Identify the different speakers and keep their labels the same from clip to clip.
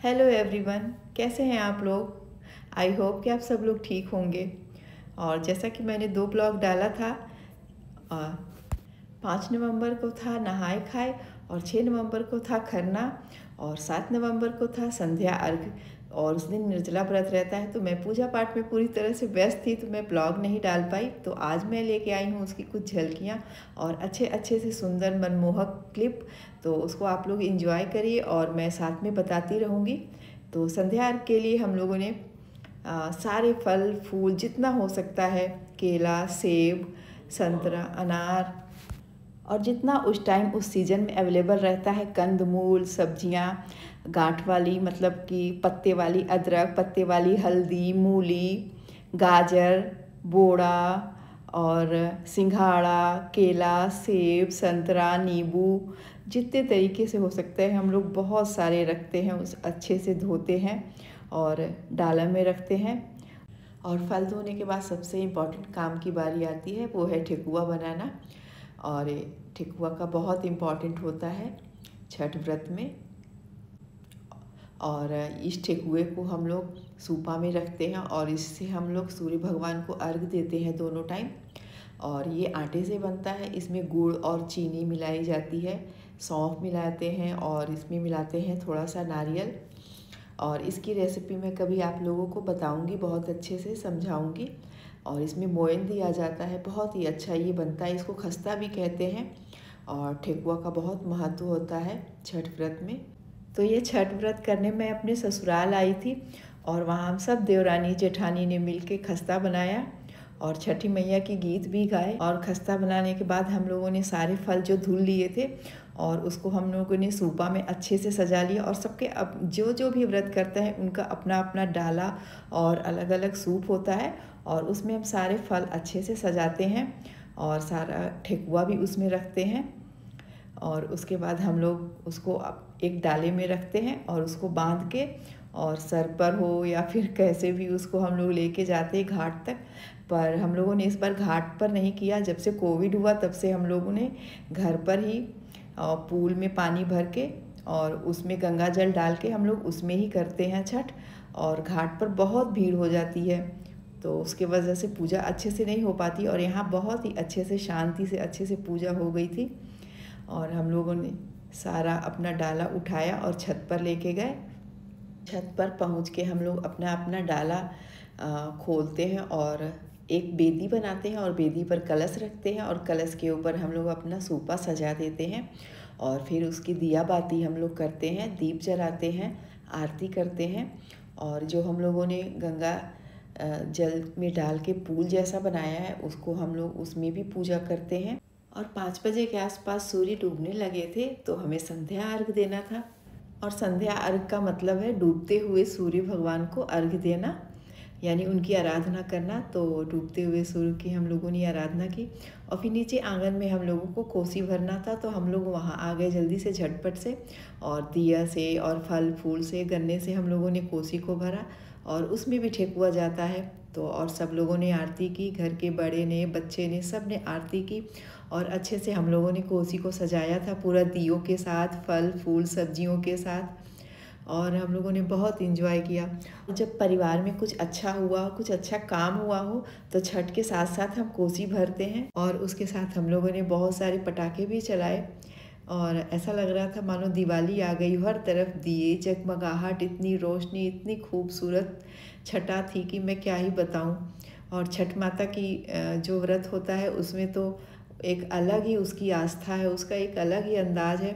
Speaker 1: Hello everyone, कैसे हैं आप लोग। आई होप कि आप सब लोग ठीक होंगे। और जैसा कि मैंने 2 ब्लॉग डाला था, 5 नवंबर को था नहाए खाए और 6 नवंबर को था खरना और 7 नवंबर को था संध्या अर्घ। और उस दिन निर्जला व्रत रहता है, तो मैं पूजा पाठ में पूरी तरह से व्यस्त थी, तो मैं ब्लॉग नहीं डाल पाई। तो आज मैं लेके आई हूँ उसकी कुछ झलकियाँ और अच्छे अच्छे से सुंदर मनमोहक क्लिप। तो उसको आप लोग एंजॉय करिए और मैं साथ में बताती रहूँगी। तो संध्या अर्घ के लिए हम लोगों ने सारे फल फूल जितना हो सकता है, केला, सेब, संतरा, अनार और जितना उस टाइम उस सीज़न में अवेलेबल रहता है, कंदमूल, सब्जियां, गांठ वाली मतलब कि पत्ते वाली अदरक, पत्ते वाली हल्दी, मूली, गाजर, बोड़ा और सिंघाड़ा, केला, सेब, संतरा, नींबू, जितने तरीके से हो सकते हैं हम लोग बहुत सारे रखते हैं। उस अच्छे से धोते हैं और डाला में रखते हैं। और फल धोने के बाद सबसे इम्पॉर्टेंट काम की बारी आती है, वो है ठेकुआ बनाना। और ठेकुआ का बहुत इम्पॉर्टेंट होता है छठ व्रत में। और इस ठेकुए को हम लोग सूपा में रखते हैं और इससे हम लोग सूर्य भगवान को अर्घ देते हैं दोनों टाइम। और ये आटे से बनता है, इसमें गुड़ और चीनी मिलाई जाती है, सौंफ मिलाते हैं और इसमें मिलाते हैं थोड़ा सा नारियल। और इसकी रेसिपी मैं कभी आप लोगों को बताऊंगी, बहुत अच्छे से समझाऊंगी। और इसमें मोयन दिया जाता है, बहुत ही अच्छा ये बनता है, इसको खस्ता भी कहते हैं। और ठेकुआ का बहुत महत्व होता है छठ व्रत में। तो ये छठ व्रत करने मैं अपने ससुराल आई थी और वहाँ हम सब देवरानी जेठानी ने मिल के खस्ता बनाया और छठी मैया की गीत भी गाए। और खस्ता बनाने के बाद हम लोगों ने सारे फल जो धुल लिए थे और उसको हम लोगों ने सूपा में अच्छे से सजा लिया। और सबके अब जो जो भी व्रत करते हैं उनका अपना अपना डाला और अलग अलग सूप होता है और उसमें हम सारे फल अच्छे से सजाते हैं और सारा ठेकुआ भी उसमें रखते हैं। और उसके बाद हम लोग उसको एक डाले में रखते हैं और उसको बांध के और सर पर हो या फिर कैसे भी उसको हम लोग लेके जाते हैं घाट तक। पर हम लोगों ने इस बार घाट पर नहीं किया, जब से कोविड हुआ तब से हम लोगों ने घर पर ही पूल में पानी भर के और उसमें गंगा जल डाल के हम लोग उसमें ही करते हैं छठ। और घाट पर बहुत भीड़ हो जाती है, तो उसके वजह से पूजा अच्छे से नहीं हो पाती। और यहाँ बहुत ही अच्छे से शांति से अच्छे से पूजा हो गई थी। और हम लोगों ने सारा अपना डाला उठाया और छत पर लेके गए। छत पर पहुंच के हम लोग अपना अपना डाला खोलते हैं और एक बेदी बनाते हैं और बेदी पर कलश रखते हैं और कलश के ऊपर हम लोग अपना सूपा सजा देते हैं। और फिर उसकी दिया बाती हम लोग करते हैं, दीप जलाते हैं, आरती करते हैं। और जो हम लोगों ने गंगा जल में डाल के पूल जैसा बनाया है उसको हम लोग उसमें भी पूजा करते हैं। और 5 बजे के आसपास सूर्य डूबने लगे थे, तो हमें संध्या अर्घ देना था। और संध्या अर्घ का मतलब है डूबते हुए सूर्य भगवान को अर्घ देना, यानी उनकी आराधना करना। तो डूबते हुए सूर्य की हम लोगों ने आराधना की। और फिर नीचे आंगन में हम लोगों को कोसी भरना था, तो हम लोग वहाँ आ गए जल्दी से झटपट से। और दिया से और फल फूल से गन्ने से हम लोगों ने कोसी को भरा और उसमें भी ठेकुआ जाता है। तो और सब लोगों ने आरती की, घर के बड़े ने, बच्चे ने, सब ने आरती की। और अच्छे से हम लोगों ने कोसी को सजाया था पूरा दियों के साथ, फल फूल सब्जियों के साथ। और हम लोगों ने बहुत इन्जॉय किया। जब परिवार में कुछ अच्छा हुआ, कुछ अच्छा काम हुआ हो, तो छठ के साथ साथ हम कोसी भरते हैं। और उसके साथ हम लोगों ने बहुत सारे पटाखे भी चलाए और ऐसा लग रहा था मानो दिवाली आ गई। हर तरफ दिए, जगमगाहट, इतनी रोशनी, इतनी खूबसूरत छटा थी कि मैं क्या ही बताऊं। और छठ माता की जो व्रत होता है उसमें तो एक अलग ही उसकी आस्था है, उसका एक अलग ही अंदाज है।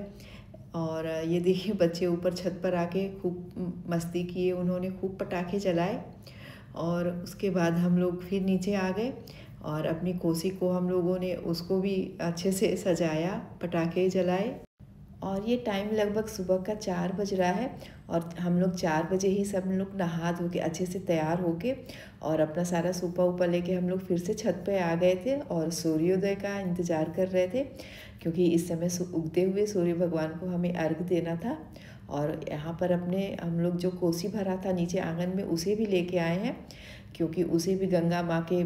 Speaker 1: और ये देखिए बच्चे ऊपर छत पर आके खूब मस्ती किए, उन्होंने खूब पटाखे जलाए। और उसके बाद हम लोग फिर नीचे आ गए और अपनी कोसी को हम लोगों ने उसको भी अच्छे से सजाया, पटाखे जलाए। और ये टाइम लगभग सुबह का 4 बज रहा है और हम लोग 4 बजे ही सब लोग नहा धो के अच्छे से तैयार होके और अपना सारा सूपा ऊपर लेके हम लोग फिर से छत पे आ गए थे और सूर्योदय का इंतज़ार कर रहे थे, क्योंकि इस समय उगते हुए सूर्य भगवान को हमें अर्घ देना था। और यहाँ पर अपने हम लोग जो कोसी भरा था नीचे आंगन में उसे भी लेके आए हैं, क्योंकि उसे भी गंगा माँ के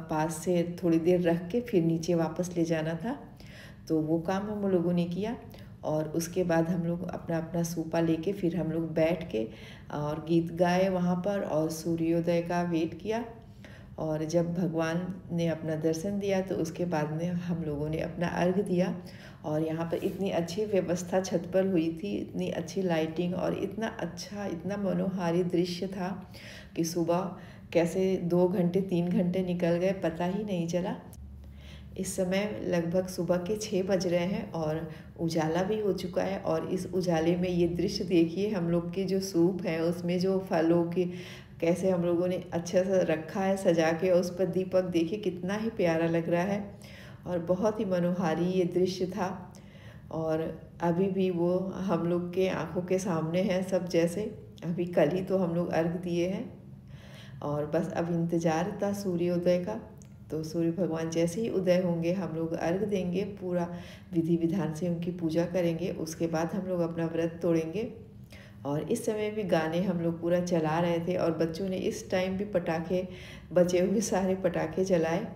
Speaker 1: पास से थोड़ी देर रख के फिर नीचे वापस ले जाना था। तो वो काम हम लोगों ने किया। और उसके बाद हम लोग अपना अपना सूपा लेके फिर हम लोग बैठ के और गीत गाए वहाँ पर और सूर्योदय का वेट किया। और जब भगवान ने अपना दर्शन दिया तो उसके बाद में हम लोगों ने अपना अर्घ दिया। और यहाँ पर इतनी अच्छी व्यवस्था छत पर हुई थी, इतनी अच्छी लाइटिंग और इतना अच्छा, इतना मनोहारी दृश्य था कि सुबह कैसे 2 घंटे 3 घंटे निकल गए पता ही नहीं चला। इस समय लगभग सुबह के 6 बज रहे हैं और उजाला भी हो चुका है। और इस उजाले में ये दृश्य देखिए, हम लोग की जो सूप है उसमें जो फलों के कैसे हम लोगों ने अच्छा सा रखा है सजा के, और उस पर दीपक देखिए कितना ही प्यारा लग रहा है और बहुत ही मनोहारी ये दृश्य था। और अभी भी वो हम लोग के आंखों के सामने है सब, जैसे अभी कल ही तो हम लोग अर्घ दिए हैं और बस अब इंतज़ार था सूर्योदय का। तो सूर्य भगवान जैसे ही उदय होंगे हम लोग अर्घ देंगे, पूरा विधि विधान से उनकी पूजा करेंगे, उसके बाद हम लोग अपना व्रत तोड़ेंगे। और इस समय भी गाने हम लोग पूरा चला रहे थे और बच्चों ने इस टाइम भी पटाखे, बचे हुए सारे पटाखे जलाए।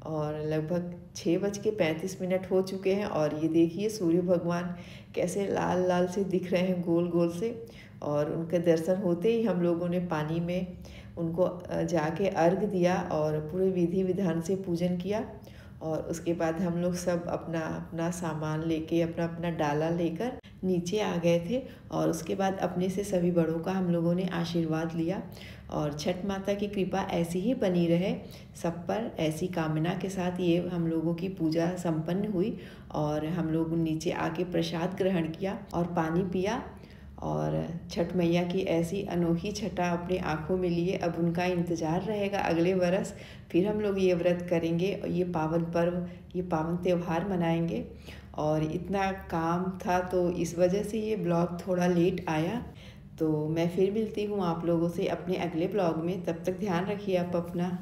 Speaker 1: और लगभग 6:35 हो चुके हैं और ये देखिए सूर्य भगवान कैसे लाल लाल से दिख रहे हैं, गोल गोल से। और उनके दर्शन होते ही हम लोगों ने पानी में उनको जाके अर्घ दिया और पूरे विधि विधान से पूजन किया। और उसके बाद हम लोग सब अपना अपना सामान लेके, अपना अपना डाला लेकर नीचे आ गए थे। और उसके बाद अपने से सभी बड़ों का हम लोगों ने आशीर्वाद लिया। और छठ माता की कृपा ऐसी ही बनी रहे सब पर, ऐसी कामना के साथ ये हम लोगों की पूजा संपन्न हुई। और हम लोग नीचे आके प्रसाद ग्रहण किया और पानी पिया। और छठ मैया की ऐसी अनोखी छटा अपनी आँखों में लिए, अब उनका इंतज़ार रहेगा अगले बरस फिर हम लोग ये व्रत करेंगे और ये पावन पर्व, ये पावन त्यौहार मनाएंगे। और इतना काम था तो इस वजह से ये ब्लॉग थोड़ा लेट आया। तो मैं फिर मिलती हूँ आप लोगों से अपने अगले ब्लॉग में, तब तक ध्यान रखिए आप अपना।